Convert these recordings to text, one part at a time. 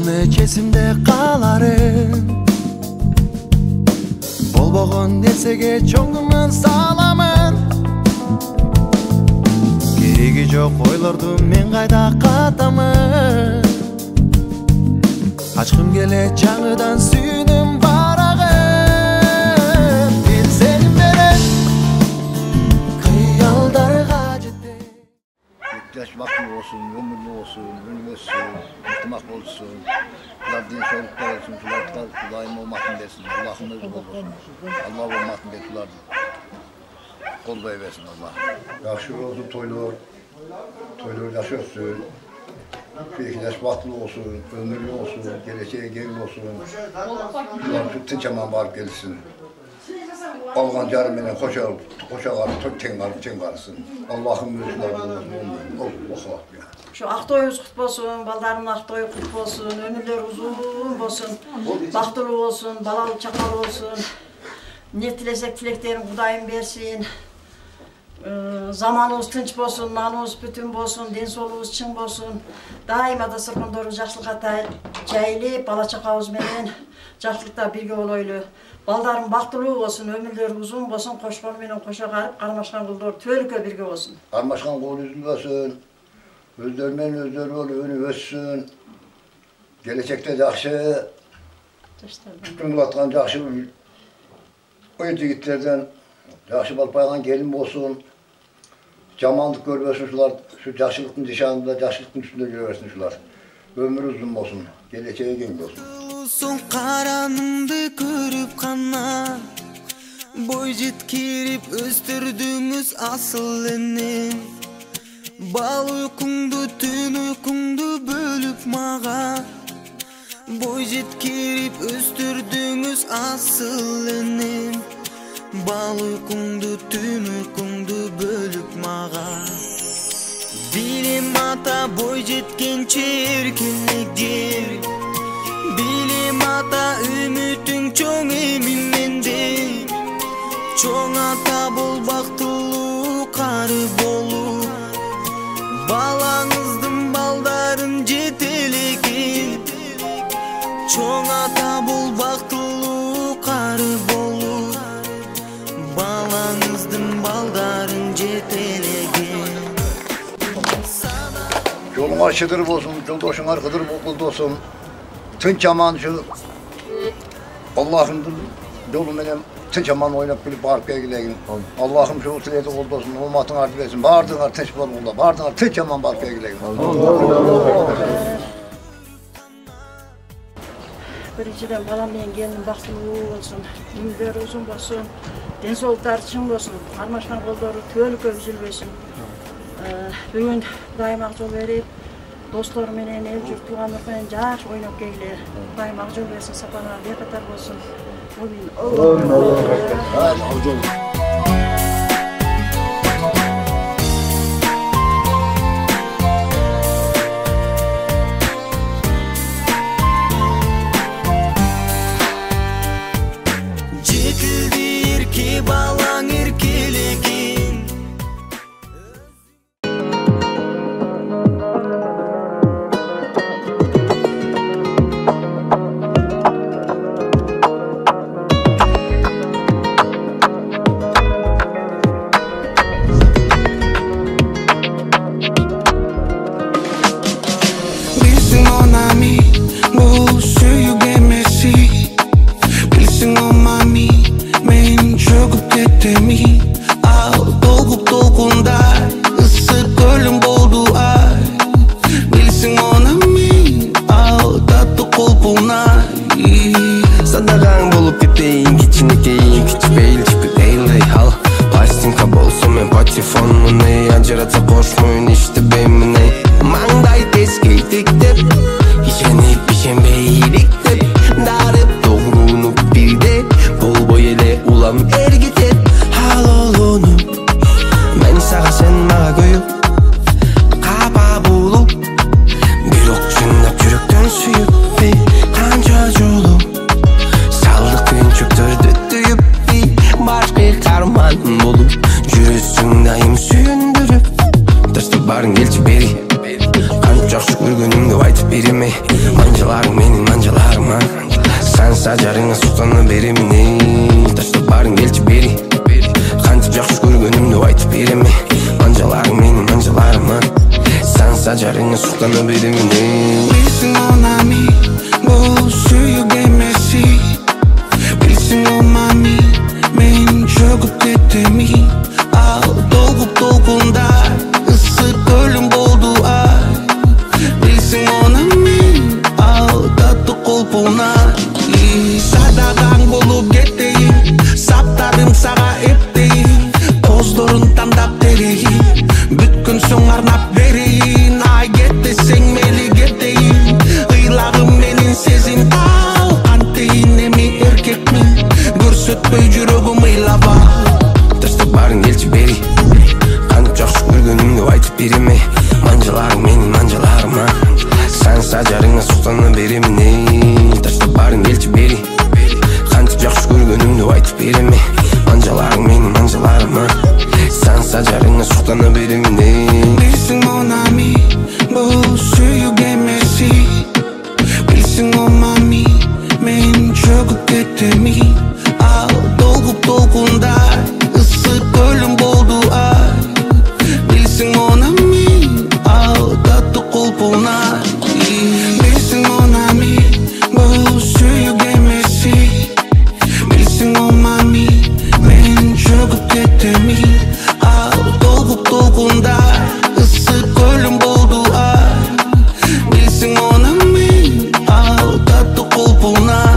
Ölmөч эсимде каларым. Болбогон нерсеге чоңдумун саламын. Кереги жок ойлорду мен кайда катамын. Ачкым келе жаңыдан сүйдүм барагым. Бир сени менен кыялдарга жетем. Yaş vakti olsun, ömürlü olsun, ünlüsün, ihtimak olsun, din soruklar olsun, sular daim olmasın desin, Allah'ın özü olsun, Allah olmasın desinler, kol versin Allah. Yaşı olsun toylar yaşıyorsun, yaş vakti olsun, ömürlü olsun, geleceğe gelin olsun, tüm çaman varıp gelsin. Alğan carımıyla koşalar, tengarısın. Allah'ın mülkleri olsun, Allah ya. Şu aktoyuz kut bolsun, baldarın aktoyu kut bolsun, ömürler uzun bolsun, baktılı olsun, balalı çakal olsun. Ne tilesek tileklerin Kudayım versin. Zamanımız tınç bolsun, nanımız bütün bolsun, densoluğumuz çın bolsun. Daima da sırkındoruz жақсылыққа жайылып, бала чакабыз менен жақсылықта бирге болойлу. Балдарым бактылуу болсун, өмүрлөрү узун болсун, кошкон менен кошо карып, кармашкан кулдор түбөлүккө бирге болсун. Кармашкан кол үзүлбөсүн, өздөрү менен өздөрү болуп өнүп өссүн. Келечекте жакшы күтүнүп аткан жакшы ой жигиттерден жакшы балпайган келин болсун. Жамандык көрбөсүн шулар, şu жакшылыктын дишанында, жакшылыктын үстүндө жүрө берсин шулар. Өмүрү узун болсун, келечеги кең болсун. Son karanımdı görüp kana boy jetkirip östürdüңүз asıl enim. Bal uykundu, tün uykundu bölüp maga boy jetkirip östürdüңүz asıl enim. Bal uykundu, tün uykundu bölüp maga. Bilim ata boy jetkençe erkinligim. Bilim ata ümitің çoğ emin mende. Çoğ ata bol baktılуу karı bolu. Balаңыздың балдарын жетелеген. Çoğ ata bol baktılуу karı bolu. Balаңыздың балдарын жетелеген. Yolun açıdır olsun, yoldaşın arkıdır olsun. Tınç aman şu Allah'ın yolu benim tınç aman oynayıp bilip bağırıp gelgileyim. Allah'ım şu tileti oldu olsun, olmatın artık versin. Bağırdığına tınç bol oldu, bağırdığına tınç aman bağırıp gelgileyim. Birinciden balam bilen gelinim baktılуу olsun, ömürleri uzun bolsun, densolukları çın bolsun, karmaşkan kolları түбөлүккө üzülбөсүн. Бүгүн Кудайым ак жол берип, достор менен эл журт туугандар менен жаш ойноп келгиле. Кудайым ак жол берсин, сапарыңар бекатар болсун. Амин. Жетилди эрке балаң эркелеген. saçlarına sultanı birimini. Bilsin ona mi bu suyu gemesi. Bilsin o mami men çöküp ketemi. Al dolgup dolgunda ısık ölüm boldu ay. Bilsin ona mi al tatlı kolpuna. Sadadan bolup geteyim, saptarım sağa epteyim. Tozların tandap tereyim, bütkün son arnap vereyim. Ay geteseng meli geteyim, ıylağım melin sezin. Al anteyin emi erkek mi, görsötpöy жүрөгüm ыйлап al. Taşta barın gelçi beri, kanıp жақсы көргөнүңдү айтып береме. Манжаларың менин манжаларыма, sen saçlarına sultanı birimini. Taşta barın gelçi beri, kanıp жақсы көргөнүңдү айтып береме. Manjalarың менин манжаларыма, sen saçlarına sultanı birimini. Bilsin ona mi bu suyu gemesi. Bilsin o mami men çöküp ketemi. Al dolgup dolgunda ısık ölüm boldu ay. Bilsin ona mi al tatlı kolpuna. Bilsin ona mi bu suyu gemesi. Bilsin o mami men çöküp ketemi. Al dolgup dolgunda ısık ölüm boldu ay. Bilsin ona mi al tatlı kolpuna.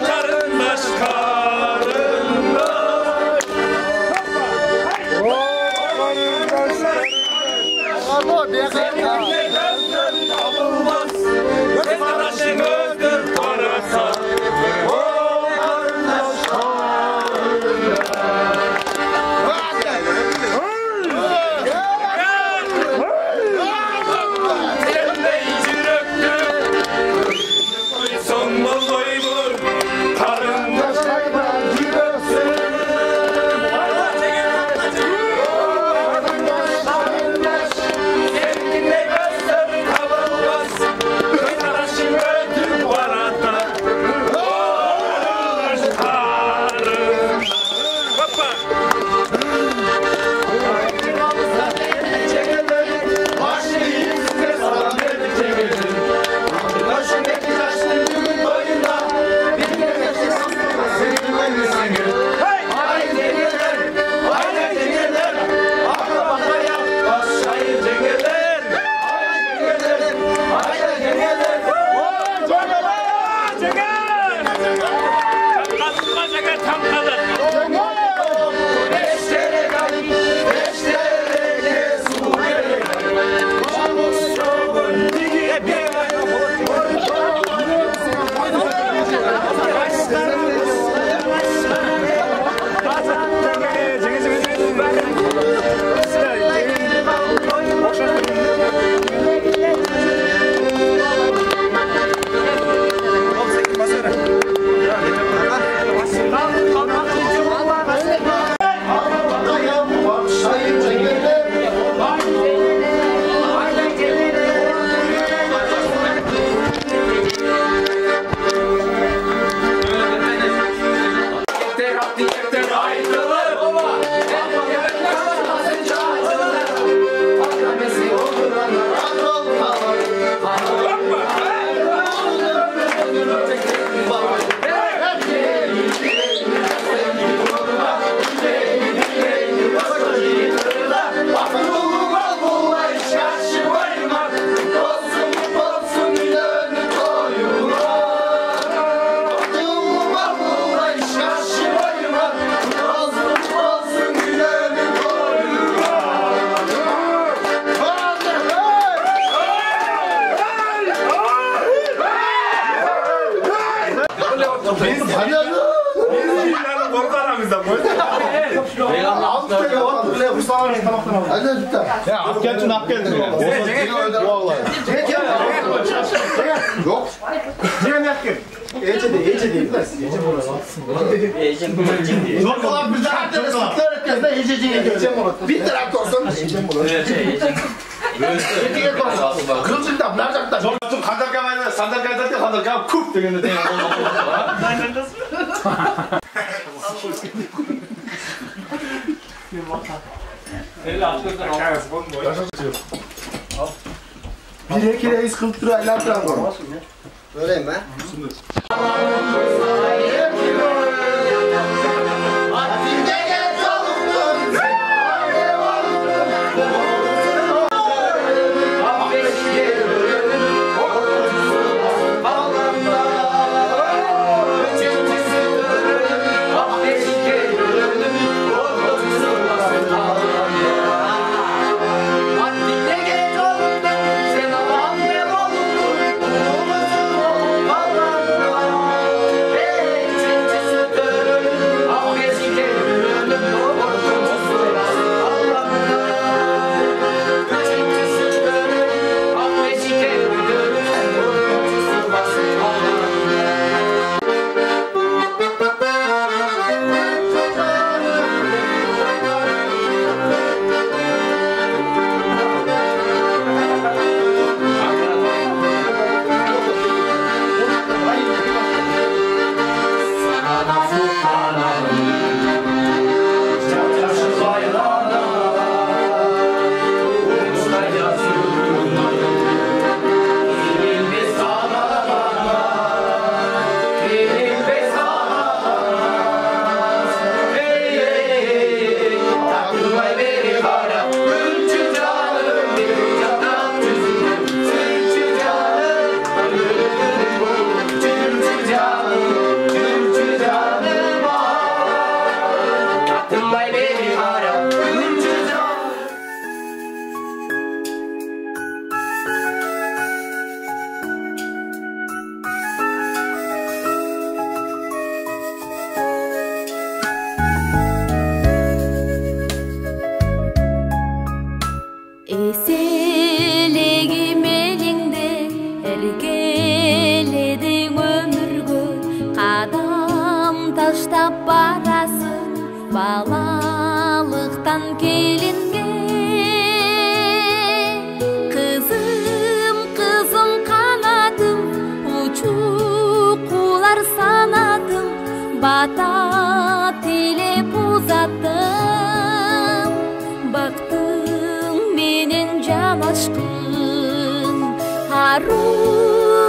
Karındaş Bir iki reis kılıp duruyor, aylardan var. Öyleyim ben. Балалықтан келінге Қызым, қызым қанатым Учуп құлар санатым Бата тілеп ұзаттым Бақтың менен жан ашқын Ару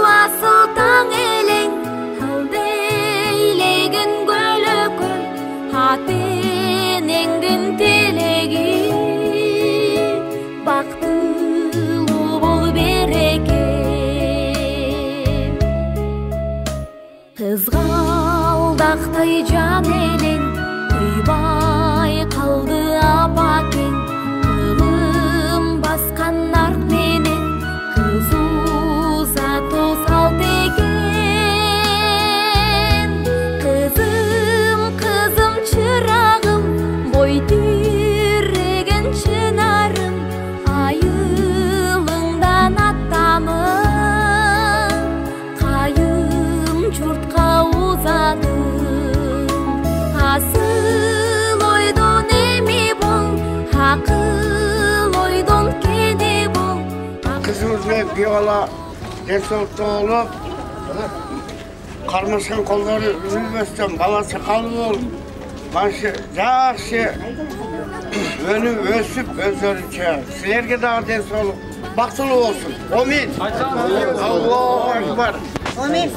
асыл таң елең Алдейлеген көлөкөй Атенеңден телеги Бактылуу бол береке Кызгалдактай жан элең Кыйбай калды апакең Кылым баскан арт менен Кыз узату салт экен Кызым, кызым чырагым Бой тиреген чынарым Айылыңдан аттамын Кайым журтка узадым Асыл ойдон эми бол Акыл ойдон кене бол Kızımız ve bir ola densolukta olup Karmaşan kolları üzülmezsen balası kalı ol Başı жақсы önü ösüp özörünce Silerge daha densoluk Baktılı olsun. Amin. Allahu Ekber. Amin.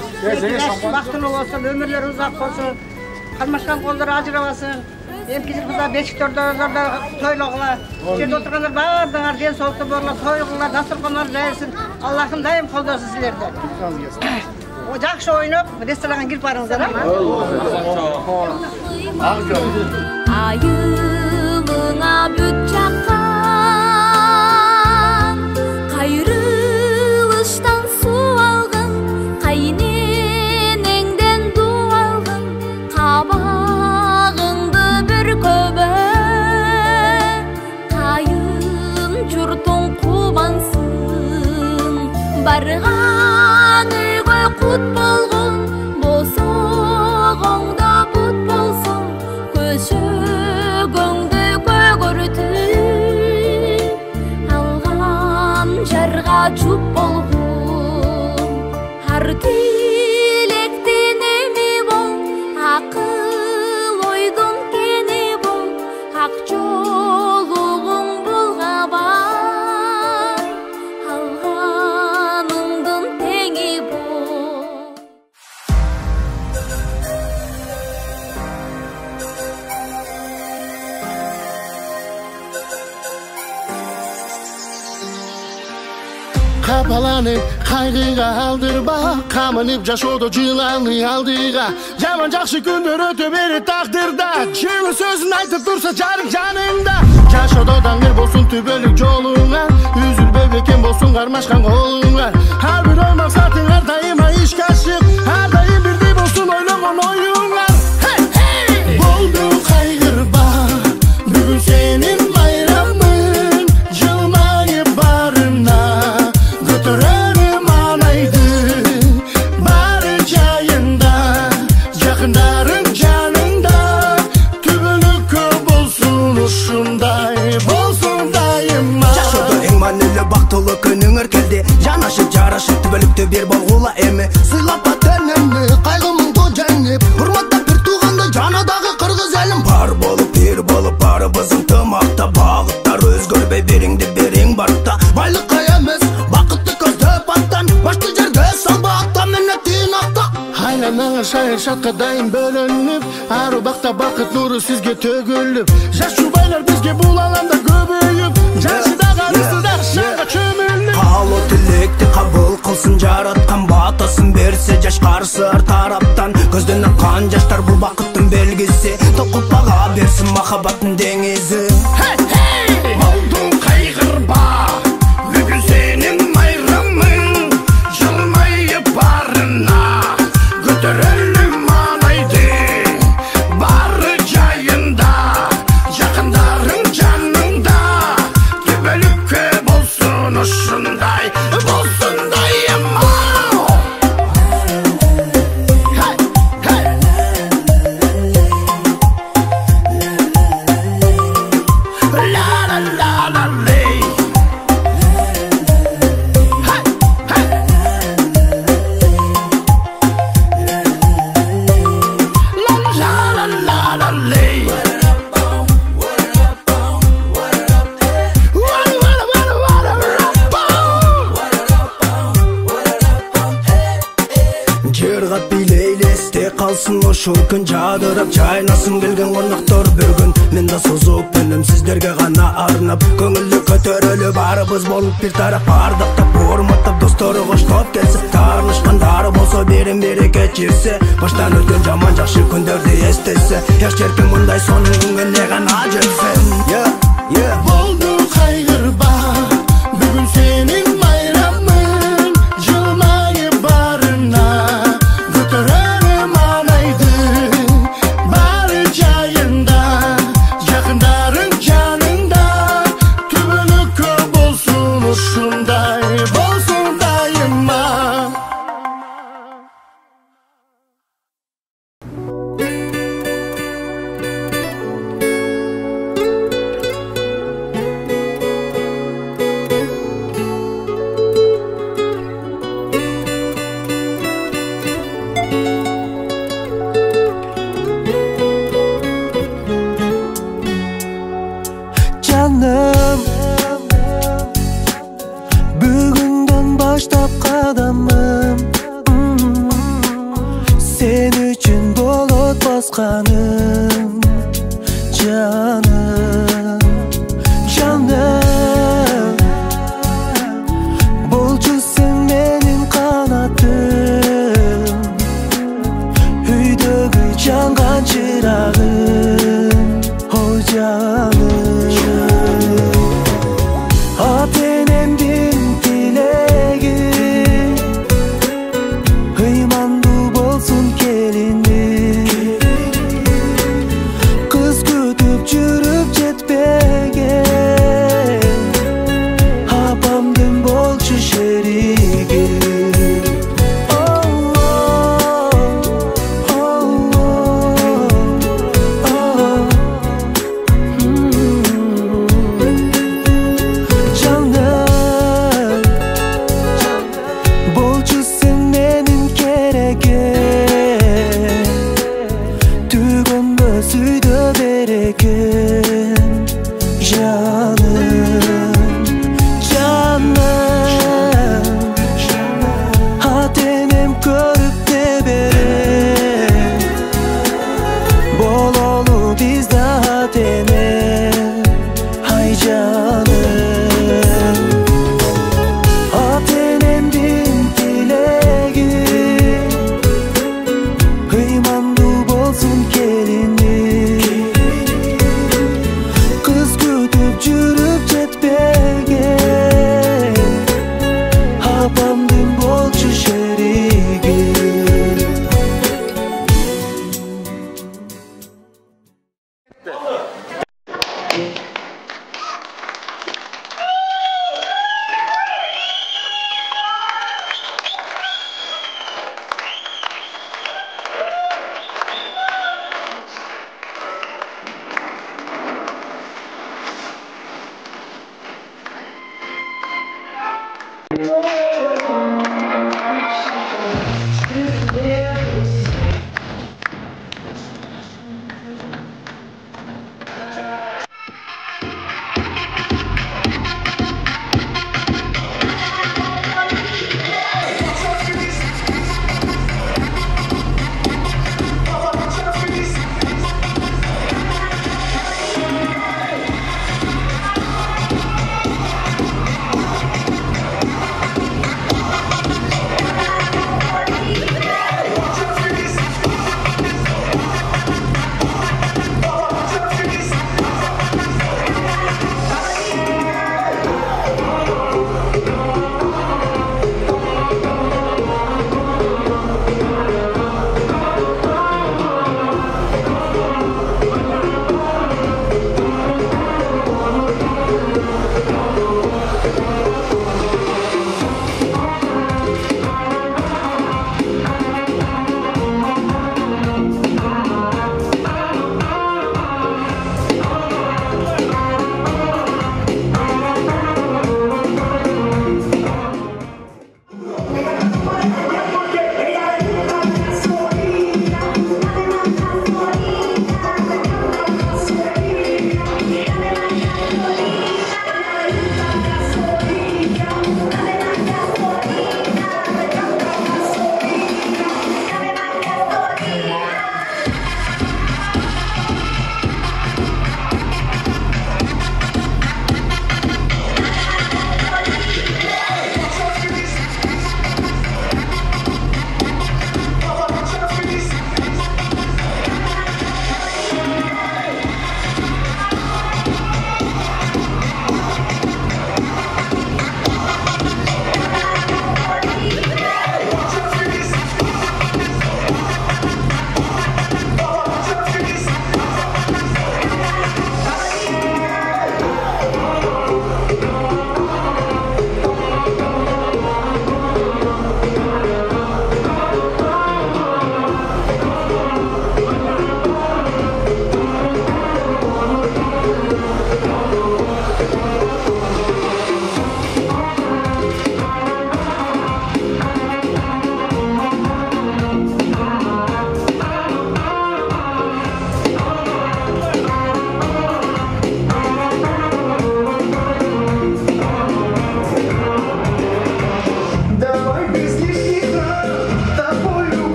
Бактылуу болсун, өмүрлөрү узак болсун. Кармашкан колдор ажырабасын. Эмкичил кыздар бешиктердерде тойлогула. Жерде отургандар баардыгыңар ден соолуктуу болула, тойлогула, дастуркандар жайылсын. Аллахым дайым колдосун силерди. Жакшы ойноп, ресторанга кирип барыңыздар, Айылыңа бүт жаккан Кайрылыштан суу алгын Кайненеңден дуу алгын барган үйгө кут болгон босогоңдо бут болсун көшөгөңдү көгөртүп алган жарга чуп болгон ар тилектин эми бол акыл ойдун кени бол ак жолугуң булгабай алганыңдын теңи бол. Kapalanıp kaygıga aldırma, kamınıp жашоодо жыланы алдыга. Жаман жакшы күндөр өтө берет тагдырда, жылы сөзүн айтып турса жарык жаныңда. Жашоодо даңгыр болсун түбөлүк жолуңа, үзүлбөй бекем болсун кармашкан колуңа. Ар бир ой максатыңар дайыма ишке ашык, ар дайым бирдей болсун ойлогон оюңар. Болду кайгырба, бүгүн сенин байрамың, жылмайып барына götürelim anaydı. Bari çayında, yakındarın canında, tübülükü bolsun uşunday, bolsun dayıma. Жашоодо эң маанилүү бактылуу күнүңөр келди, жанашып жарашып түбөлүктү бир болгула эми. Сыйлап атенемни, кайгымды жеңип, урматтап бир тууганды жанадагы кыргыз элим. Бар болуп бир болуп барыбыздын тымакта, багыттар өзгөрбөй бириңди бириң барта. Байлыкка эмес, бакытты көздөп аттан, башты жерге салба атта миннетин акта. Айланаңар шайыр шатка дайым бөлөнүп, ар убакта бакыт нуру сизге төгүлүп. Жаш жубайлар бизге бул аланда көбөйүп, жашыда карысында шаңга чөмүлүп. Каалоо тилекти кабыл кылсын жараткан, батасын берсе жаш карсыр тараптан. Көздөн аккан жаштар бул бакыттын белгиси, токуп бага берсин махаббаттын деңизи. Болдуң кайгырба, бүгүн сенин байрамың, жылмайып барына көтөрөлүм анайды. Бары жайында, жакындарың жаныңда, түбөлүккө болсун ушундай, болсун дайыма. La la la la lay. La la la la la lay. Жыргап бийлейли эсте калсын ошол күн, жадырап жайнасын келген коноктор бир күн. Мен да созуп үнүм сиздерге гана арнап, көңүлдү көтөрөлүп барыбыз болуп бир тарап, ардактап урматтап достору коштоп келсе, таанышкандар болсо бирин бири кечирсе, баштан өткөн жаман жакшы күндөрдү эстесе, жаш эркин мындай сонун күнгө эмне гана жүрсүн. Болду кайгырба, бүгүн сенин байрамың, жылмайып барына көтөрөлүм анайды. Бары жайында, жакындарың жаныңда, түбөлүккө болсун ушундай, болсун дайыма. Canım, bugünden başlap kadamım, sen üçün bulut baskanım. Canım, canım, bolcu sen benim kanatım, üydögü jangan çırağım. O canım, atenemdin dilegi, hıymandu bolsun kelini, kız kütüp жүрүп